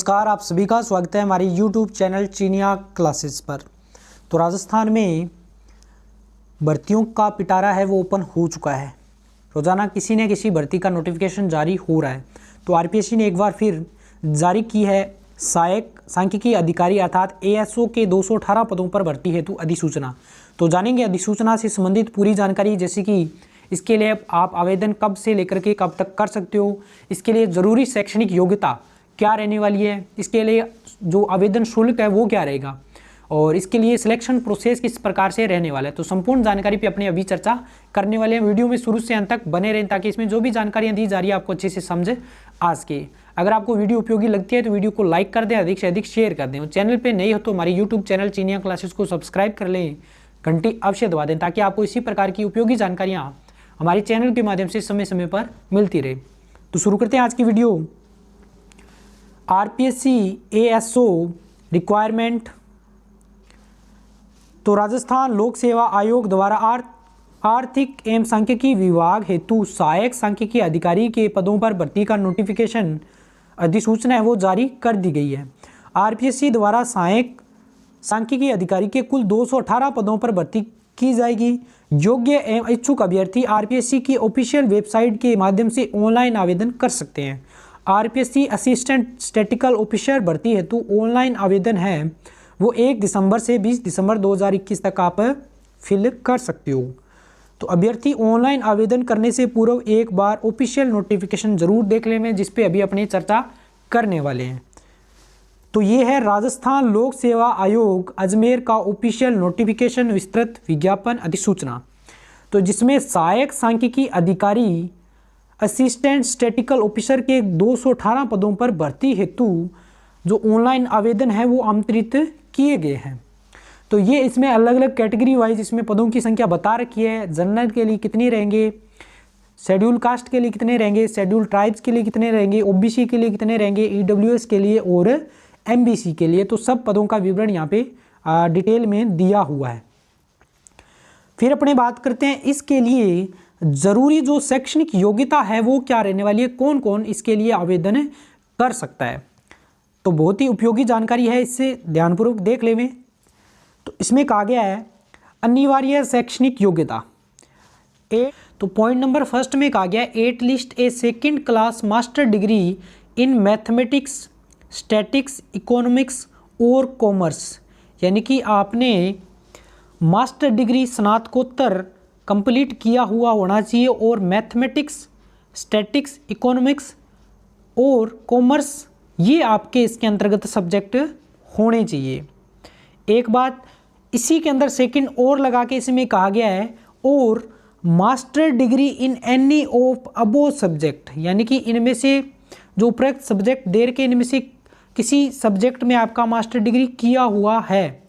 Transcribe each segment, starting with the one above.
नमस्कार, आप सभी का स्वागत है हमारे YouTube चैनल चीनिया क्लासेस पर। तो राजस्थान में भर्तियों का पिटारा है वो ओपन हो चुका है। रोज़ाना किसी न किसी भर्ती का नोटिफिकेशन जारी हो रहा है। तो आरपीएससी ने एक बार फिर जारी की है सहायक सांख्यिकी अधिकारी अर्थात ASO के 218 पदों पर भर्ती हेतु अधिसूचना। तो जानेंगे अधिसूचना से संबंधित पूरी जानकारी, जैसे कि इसके लिए आप आवेदन कब से लेकर के कब तक कर सकते हो, इसके लिए ज़रूरी शैक्षणिक योग्यता क्या रहने वाली है, इसके लिए जो आवेदन शुल्क है वो क्या रहेगा, और इसके लिए सिलेक्शन प्रोसेस किस प्रकार से रहने वाला है। तो संपूर्ण जानकारी पे अपने अभी चर्चा करने वाले हैं। वीडियो में शुरू से अंत तक बने रहें ताकि इसमें जो भी जानकारियां दी जा रही है आपको अच्छे से समझ आ सके। अगर आपको वीडियो उपयोगी लगती है तो वीडियो को लाइक कर दें, अधिक से अधिक शेयर कर दें। चैनल पर नए हो तो हमारे यूट्यूब चैनल चीनिया क्लासेस को सब्सक्राइब कर लें, घंटी अवश्य दबा दें ताकि आपको इसी प्रकार की उपयोगी जानकारियाँ हमारे चैनल के माध्यम से समय समय पर मिलती रहे। तो शुरू करते हैं आज की वीडियो। RPSC ASO requirement. तो राजस्थान लोक सेवा आयोग द्वारा आर्थिक एवं सांख्यिकी विभाग हेतु सहायक सांख्यिकी अधिकारी के पदों पर भर्ती का नोटिफिकेशन अधिसूचना है वो जारी कर दी गई है। आरपीएससी द्वारा सहायक सांख्यिकी अधिकारी के कुल 218 पदों पर भर्ती की जाएगी। योग्य एवं इच्छुक अभ्यर्थी आरपीएससी की ऑफिशियल वेबसाइट के माध्यम से ऑनलाइन आवेदन कर सकते हैं। आरपीएससी असिस्टेंट स्टैटिकल ऑफिसर भर्ती हेतु ऑनलाइन आवेदन है वो 1 दिसंबर से 20 दिसंबर 2021 तक आप फिल कर सकते हो। तो अभ्यर्थी ऑनलाइन आवेदन करने से पूर्व एक बार ऑफिशियल नोटिफिकेशन जरूर देख लें, जिस पे अभी अपनी चर्चा करने वाले हैं। तो ये है राजस्थान लोक सेवा आयोग अजमेर का ऑफिशियल नोटिफिकेशन विस्तृत विज्ञापन अधिसूचना। तो जिसमें सहायक सांख्यिकी अधिकारी असिस्टेंट स्टैटिकल ऑफिसर के 218 पदों पर भर्ती हेतु जो ऑनलाइन आवेदन है वो आमंत्रित किए गए हैं। तो ये इसमें अलग अलग कैटेगरी वाइज इसमें पदों की संख्या बता रखी है। जनरल के लिए कितने रहेंगे, शेड्यूल कास्ट के लिए कितने रहेंगे, शेड्यूल ट्राइब्स के लिए कितने रहेंगे, ओबीसी के लिए कितने रहेंगे, EWS के लिए और MBC के लिए। तो सब पदों का विवरण यहाँ पे डिटेल में दिया हुआ है। फिर अपने बात करते हैं इसके लिए जरूरी जो शैक्षणिक योग्यता है वो क्या रहने वाली है, कौन कौन इसके लिए आवेदन कर सकता है। तो बहुत ही उपयोगी जानकारी है, इससे ध्यानपूर्वक देख लें। तो इसमें कहा गया है अनिवार्य शैक्षणिक योग्यता। तो पॉइंट नंबर फर्स्ट में कहा गया है at least A second class master degree in mathematics, statics, economics और कॉमर्स, यानी कि आपने मास्टर डिग्री स्नातकोत्तर कंप्लीट किया हुआ होना चाहिए और मैथमेटिक्स, स्टैटिक्स, इकोनॉमिक्स और कॉमर्स ये आपके इसके अंतर्गत सब्जेक्ट होने चाहिए। एक बात इसी के अंदर सेकंड और लगा के इसमें कहा गया है और master degree in any of above subject, यानी कि इनमें से जो उपरोक्त सब्जेक्ट दे रखे इनमें से किसी सब्जेक्ट में आपका मास्टर डिग्री किया हुआ है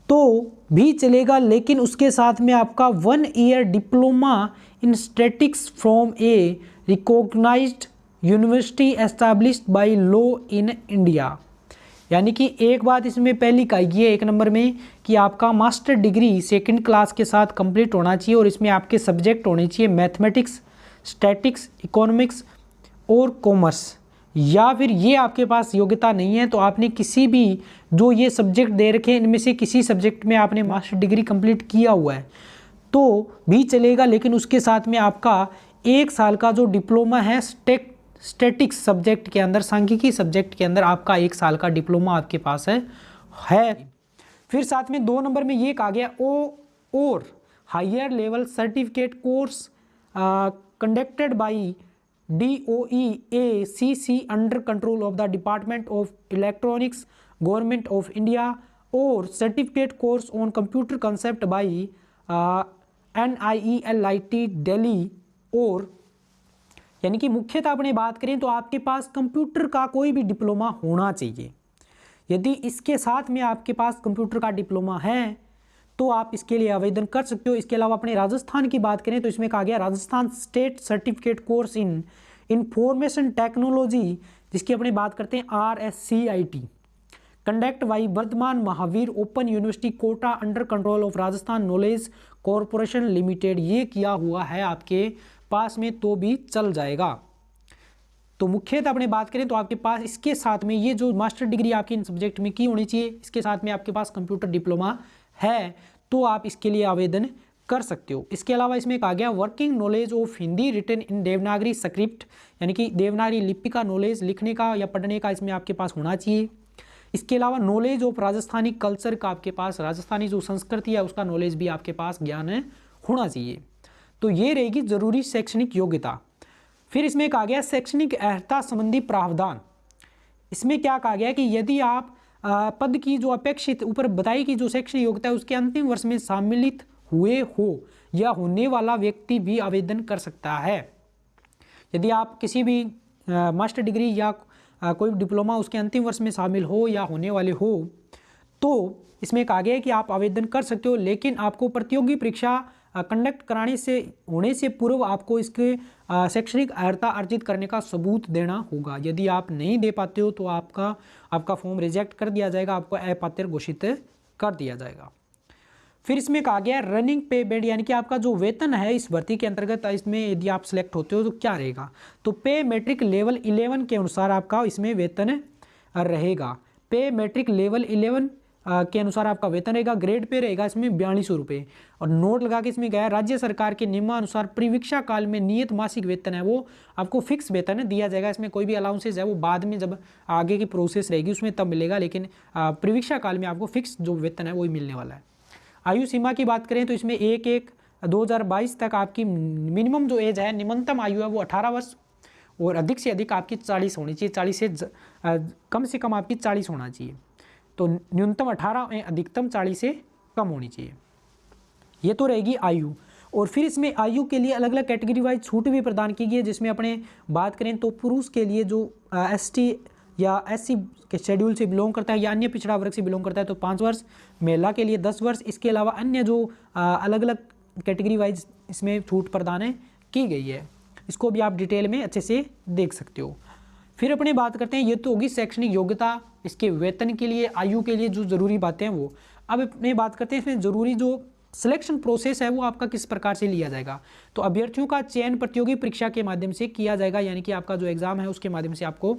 तो भी चलेगा, लेकिन उसके साथ में आपका 1 year diploma in statics from a recognised university established by law in India. यानी कि एक बात इसमें पहली कही है 1 नंबर में कि आपका मास्टर डिग्री सेकंड क्लास के साथ कंप्लीट होना चाहिए और इसमें आपके सब्जेक्ट होने चाहिए मैथमेटिक्स, स्टैटिक्स, इकोनॉमिक्स और कॉमर्स। या फिर ये आपके पास योग्यता नहीं है तो आपने किसी भी जो ये सब्जेक्ट दे रखे हैं इनमें से किसी सब्जेक्ट में आपने मास्टर डिग्री कंप्लीट किया हुआ है तो भी चलेगा, लेकिन उसके साथ में आपका 1 साल का जो डिप्लोमा है स्टैटिक्स सब्जेक्ट के अंदर, सांख्यिकी सब्जेक्ट के अंदर आपका 1 साल का डिप्लोमा आपके पास है। फिर साथ में 2 नंबर में ये कहा गया और higher level certificate course conducted by DOE-ACC under control of the department of electronics government of India और certificate course on computer concept by NIELIT Delhi. और यानी कि मुख्यतः अपने बात करें तो आपके पास कंप्यूटर का कोई भी डिप्लोमा होना चाहिए। यदि इसके साथ में आपके पास कंप्यूटर का डिप्लोमा है तो आप इसके लिए आवेदन कर सकते हो। इसके अलावा अपने राजस्थान की बात करें तो इसमें कहा गया Rajasthan state certificate course in information technology, जिसकी अपनी बात करते हैं RSCIT, conduct by Vardhman Mahavir open university Kota under control of Rajasthan knowledge corporation limited. ये किया हुआ है आपके पास में तो भी चल जाएगा। तो मुख्यतः अपने बात करें तो आपके पास इसके साथ में ये जो मास्टर डिग्री आपकी इन सब्जेक्ट में की होनी चाहिए, इसके साथ में आपके पास कंप्यूटर डिप्लोमा है तो आप इसके लिए आवेदन कर सकते हो। इसके अलावा इसमें एक आ गया working knowledge of Hindi written in Devanagari script, यानी कि देवनागरी लिपि का नॉलेज लिखने का या पढ़ने का इसमें आपके पास होना चाहिए। इसके अलावा नॉलेज ऑफ राजस्थानी कल्चर का आपके पास राजस्थानी जो संस्कृति है उसका नॉलेज भी आपके पास ज्ञान होना चाहिए। तो ये रहेगी जरूरी शैक्षणिक योग्यता। फिर इसमें एक आ गया शैक्षणिक अर्हता संबंधी प्रावधान। इसमें क्या कहा गया कि यदि आप पद की जो अपेक्षित ऊपर बताई कि जो शैक्षणिक योग्यता है उसके अंतिम वर्ष में सम्मिलित हुए हो या होने वाला व्यक्ति भी आवेदन कर सकता है। यदि आप किसी भी मास्टर डिग्री या कोई डिप्लोमा उसके अंतिम वर्ष में शामिल हो या होने वाले हो तो इसमें कहा गया है कि आप आवेदन कर सकते हो, लेकिन आपको प्रतियोगी परीक्षा कंडक्ट कराने से होने से पूर्व आपको इसके शैक्षणिक अर्हता अर्जित करने का सबूत देना होगा। यदि आप नहीं दे पाते हो तो आपका फॉर्म रिजेक्ट कर दिया जाएगा, आपको अपात्र घोषित कर दिया जाएगा। फिर इसमें कहा गया रनिंग पे बेड, यानी कि आपका जो वेतन है इस भर्ती के अंतर्गत इसमें यदि आप सिलेक्ट होते हो तो क्या रहेगा। तो पे मैट्रिक लेवल 11 के अनुसार आपका इसमें वेतन रहेगा। पे मैट्रिक लेवल 11 के अनुसार आपका वेतन रहेगा। ग्रेड पे रहेगा इसमें 4200 रुपये। और नोट लगा के इसमें गया राज्य सरकार के नियमानुसार परीक्षा काल में नियत मासिक वेतन है वो आपको फिक्स वेतन दिया जाएगा। इसमें कोई भी अलाउंसेज है वो बाद में जब आगे की प्रोसेस रहेगी उसमें तब मिलेगा, लेकिन परीक्षा काल में आपको फिक्स जो वेतन है वही मिलने वाला है। आयु सीमा की बात करें तो इसमें 1/1/2022 तक आपकी मिनिमम जो एज है, निम्नतम आयु है वो 18 वर्ष और अधिक से अधिक आपकी 40 होनी चाहिए। 40 से कम आपकी 40 होना चाहिए। तो न्यूनतम 18 में अधिकतम 40 से कम होनी चाहिए। ये तो रहेगी आयु। और फिर इसमें आयु के लिए अलग अलग कैटेगरी वाइज छूट भी प्रदान की गई है, जिसमें अपने बात करें तो पुरुष के लिए जो ST या SC के शेड्यूल से बिलोंग करता है या अन्य पिछड़ा वर्ग से बिलोंग करता है तो 5 वर्ष, महिला के लिए 10 वर्ष। इसके अलावा अन्य जो अलग अलग कैटेगरी वाइज इसमें छूट प्रदान की गई है, इसको भी आप डिटेल में अच्छे से देख सकते हो। फिर अपने बात करते हैं, ये तो होगी शैक्षणिक योग्यता, इसके वेतन के लिए, आयु के लिए जो ज़रूरी बातें हैं वो। अब अपने बात करते हैं इसमें ज़रूरी जो सिलेक्शन प्रोसेस है वो आपका किस प्रकार से लिया जाएगा। तो अभ्यर्थियों का चयन प्रतियोगी परीक्षा के माध्यम से किया जाएगा, यानी कि आपका जो एग्ज़ाम है उसके माध्यम से आपको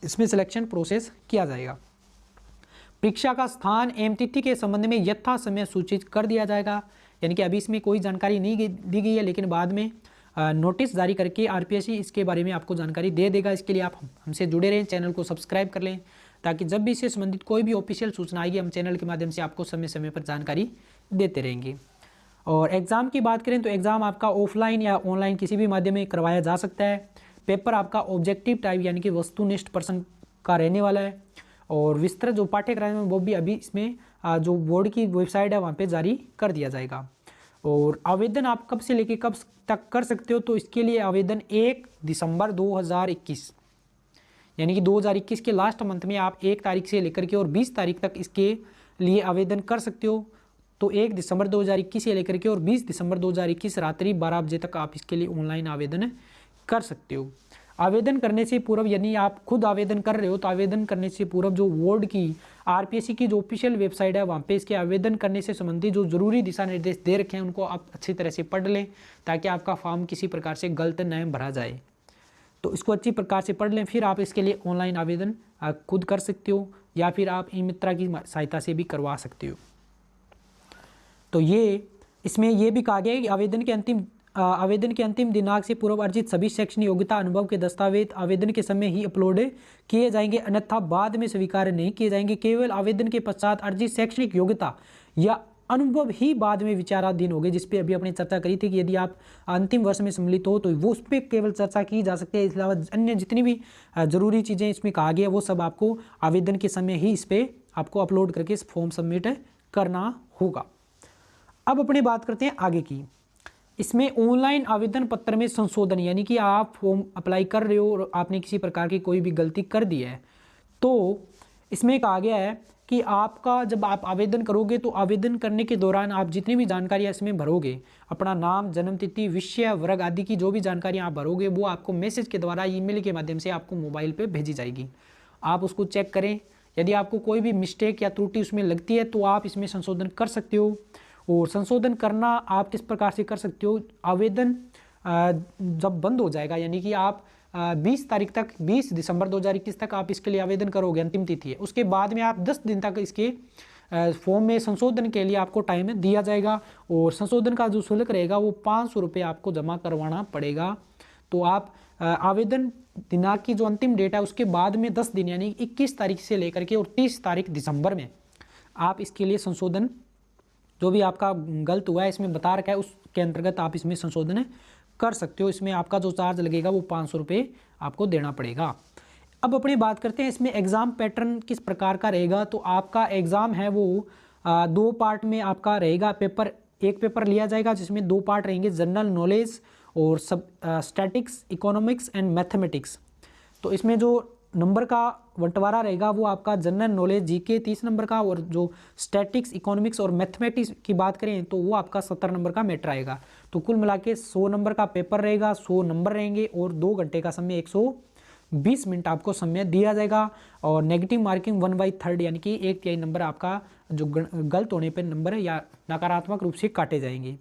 इसमें सिलेक्शन प्रोसेस किया जाएगा। परीक्षा का स्थान एवं तिथि के संबंध में यथा समय सूचित कर दिया जाएगा, यानी कि अभी इसमें कोई जानकारी नहीं दी गई है, लेकिन बाद में नोटिस जारी करके RPSC इसके बारे में आपको जानकारी दे देगा। इसके लिए आप हमसे जुड़े रहें, चैनल को सब्सक्राइब कर लें, ताकि जब भी इससे संबंधित कोई भी ऑफिशियल सूचना आएगी हम चैनल के माध्यम से आपको समय समय पर जानकारी देते रहेंगे। और एग्ज़ाम की बात करें तो एग्ज़ाम आपका ऑफलाइन या ऑनलाइन किसी भी माध्यम में करवाया जा सकता है। पेपर आपका ऑब्जेक्टिव टाइप यानी कि वस्तुनिष्ठ प्रश्न का रहने वाला है। और विस्तृत जो पाठ्यक्रम है वो भी अभी इसमें जो बोर्ड की वेबसाइट है वहाँ पे जारी कर दिया जाएगा। और आवेदन आप कब से लेके कब तक कर सकते हो, तो इसके लिए आवेदन 1 दिसंबर 2021 यानी कि 2021 के लास्ट मंथ में आप 1 तारीख से लेकर के और 20 तारीख तक इसके लिए आवेदन कर सकते हो। तो 1 दिसंबर 2021 से लेकर के और 20 दिसंबर 2021 रात्रि 12 बजे तक आप इसके लिए ऑनलाइन आवेदन कर सकते हो। आवेदन करने से पूर्व, यानी आप खुद आवेदन कर रहे हो तो आवेदन करने से पूर्व जो बोर्ड की RPSC की जो ऑफिशियल वेबसाइट है वहाँ पे इसके आवेदन करने से संबंधित जो जरूरी दिशा निर्देश दे रखे हैं उनको आप अच्छी तरह से पढ़ लें, ताकि आपका फॉर्म किसी प्रकार से गलत न भरा जाए। तो इसको अच्छी प्रकार से पढ़ लें, फिर आप इसके लिए ऑनलाइन आवेदन खुद कर सकते हो या फिर आप ई-मित्रा की सहायता से भी करवा सकते हो। तो ये इसमें ये भी कहा गया है कि आवेदन के अंतिम दिनांक से पूर्व अर्जित सभी शैक्षणिक योग्यता अनुभव के दस्तावेज आवेदन के समय ही अपलोड किए जाएंगे, अन्यथा बाद में स्वीकार नहीं किए जाएंगे। केवल आवेदन के पश्चात अर्जित शैक्षणिक योग्यता या अनुभव ही बाद में विचाराधीन होंगे, जिस पे अभी अपने चर्चा करी थी कि यदि आप अंतिम वर्ष में सम्मिलित हो तो वो उस पर केवल चर्चा की जा सकती है। इसके अलावा अन्य जितनी भी जरूरी चीज़ें इसमें कहा गया वो सब आपको आवेदन के समय ही इस पर आपको अपलोड करके इस फॉर्म सबमिट करना होगा। अब अपने बात करते हैं आगे की। इसमें ऑनलाइन आवेदन पत्र में संशोधन, यानी कि आप फॉर्म अप्लाई कर रहे हो और आपने किसी प्रकार की कोई भी गलती कर दी है तो इसमें कहा गया है कि आपका जब आप आवेदन करोगे तो आवेदन करने के दौरान आप जितनी भी जानकारी इसमें भरोगे, अपना नाम, जन्म तिथि, विषय, वर्ग आदि की जो भी जानकारी आप भरोगे वो आपको मैसेज के द्वारा ईमेल के माध्यम से आपको मोबाइल पे भेजी जाएगी। आप उसको चेक करें, यदि आपको कोई भी मिस्टेक या त्रुटि उसमें लगती है तो आप इसमें संशोधन कर सकते हो। और संशोधन करना आप किस प्रकार से कर सकते हो, आवेदन जब बंद हो जाएगा, यानी कि आप 20 तारीख तक, 20 दिसंबर 2021 तक आप इसके लिए आवेदन करोगे, अंतिम तिथि है। उसके बाद में आप 10 दिन तक इसके फॉर्म में संशोधन के लिए आपको टाइम दिया जाएगा और संशोधन का जो शुल्क रहेगा वो 500 रुपये आपको जमा करवाना पड़ेगा। तो आप आवेदन दिनांक की जो अंतिम डेट है उसके बाद में 10 दिन यानी 21 तारीख से लेकर के और 30 तारीख दिसंबर में आप इसके लिए संशोधन जो भी आपका गलत हुआ है इसमें बता रखा है उसके अंतर्गत आप इसमें संशोधन कर सकते हो। इसमें आपका जो चार्ज लगेगा वो 500 रुपये आपको देना पड़ेगा। अब अपनी बात करते हैं इसमें एग्ज़ाम पैटर्न किस प्रकार का रहेगा। तो आपका एग्ज़ाम है वो 2 पार्ट में आपका रहेगा। एक पेपर लिया जाएगा जिसमें 2 पार्ट रहेंगे, जनरल नॉलेज और स्टैटिक्स, इकोनॉमिक्स एंड मैथमेटिक्स। तो इसमें जो नंबर का बंटवारा रहेगा वो आपका जनरल नॉलेज जीके 30 नंबर का और जो स्टैटिक्स, इकोनॉमिक्स और मैथमेटिक्स की बात करें तो वो आपका 70 नंबर का मैटर आएगा। तो कुल मिला के 100 नंबर का पेपर रहेगा, 100 नंबर रहेंगे और 2 घंटे का समय 120 मिनट आपको समय दिया जाएगा। और नेगेटिव मार्किंग 1/3 यानी कि 1/3 नंबर आपका जो गलत होने पर नंबर या नकारात्मक रूप से काटे जाएंगे।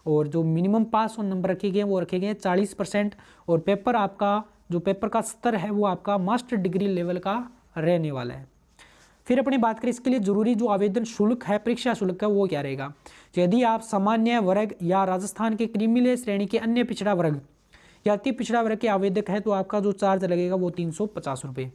और जो मिनिमम पास ऑन नंबर रखे गए वो रखे गए 40% और पेपर आपका जो पेपर का स्तर है वो आपका मास्टर डिग्री लेवल का रहने वाला है। फिर अपनी बात करें इसके लिए जरूरी जो आवेदन शुल्क है, परीक्षा शुल्क है वो क्या रहेगा। यदि आप सामान्य वर्ग या राजस्थान के क्रीमी श्रेणी के अन्य पिछड़ा वर्ग या अति पिछड़ा वर्ग के आवेदक है तो आपका जो चार्ज लगेगा वो 350 रुपये।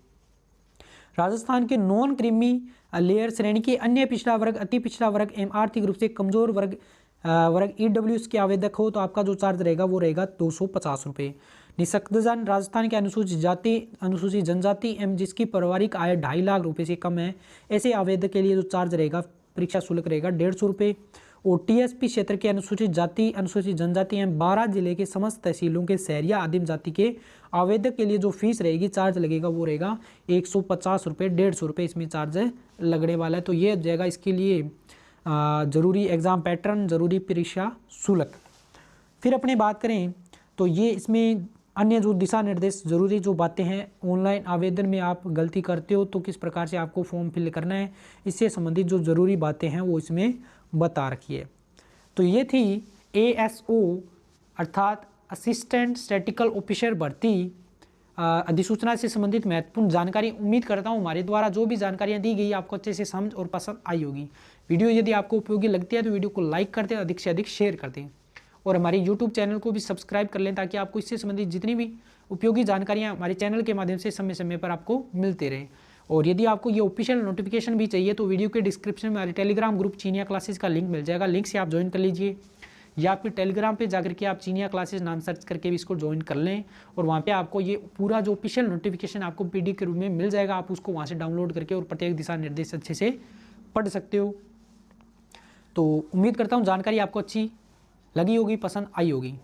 राजस्थान के नॉन क्रीमी लेयर श्रेणी के अन्य पिछड़ा वर्ग, अति पिछड़ा वर्ग एवं आर्थिक रूप से कमजोर वर्ग EWS के आवेदक हो तो आपका जो चार्ज रहेगा वो रहेगा 250 रुपये। निःशक्तजन राजस्थान के अनुसूचित जाति, अनुसूचित जनजाति एवं जिसकी पारिवारिक आय 2.5 लाख रुपए से कम है ऐसे आवेदक के लिए जो चार्ज रहेगा परीक्षा शुल्क रहेगा 150 रुपये। और TSP क्षेत्र के अनुसूचित जाति, अनुसूचित जनजाति एवं 12 जिले के समस्त तहसीलों के शहरिया आदिम जाति के आवेदक के लिए जो फीस रहेगी, चार्ज लगेगा वो रहेगा 150 रुपये, 150 रुपये इसमें चार्ज लगने वाला है। तो ये हो जाएगा इसके लिए ज़रूरी एग्ज़ाम पैटर्न, ज़रूरी परीक्षा शुल्क। फिर अपनी बात करें तो ये इसमें अन्य जो दिशा निर्देश, ज़रूरी जो बातें हैं, ऑनलाइन आवेदन में आप गलती करते हो तो किस प्रकार से आपको फॉर्म फिल करना है, इससे संबंधित जो ज़रूरी बातें हैं वो इसमें बता रखी है। तो ये थी ASO अर्थात असिस्टेंट स्टैटिकल ऑफिसर भर्ती अधिसूचना से संबंधित महत्वपूर्ण जानकारी। उम्मीद करता हूँ हमारे द्वारा जो भी जानकारियाँ दी गई आपको अच्छे से समझ और पसंद आई होगी। वीडियो यदि आपको उपयोगी लगती है तो वीडियो को लाइक कर दें, अधिक से अधिक शेयर कर दें और हमारे YouTube चैनल को भी सब्सक्राइब कर लें ताकि आपको इससे संबंधित जितनी भी उपयोगी जानकारियाँ हमारे चैनल के माध्यम से समय समय पर आपको मिलते रहे। और यदि आपको ये ऑफिशियल नोटिफिकेशन भी चाहिए तो वीडियो के डिस्क्रिप्शन में हमारे टेलीग्राम ग्रुप चीनिया क्लासेस का लिंक मिल जाएगा, लिंक से आप ज्वाइन कर लीजिए या फिर टेलीग्राम पे जाकर के आप चीनिया क्लासेस नाम सर्च करके भी इसको ज्वाइन कर लें और वहाँ पे आपको ये पूरा जो ऑफिशियल नोटिफिकेशन आपको PDF के रूप में मिल जाएगा। आप उसको वहाँ से डाउनलोड करके और प्रत्येक दिशा निर्देश अच्छे से पढ़ सकते हो। तो उम्मीद करता हूँ जानकारी आपको अच्छी लगी होगी, पसंद आई होगी।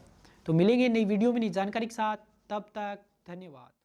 तो मिलेंगे नई वीडियो में नई जानकारी के साथ, तब तक धन्यवाद।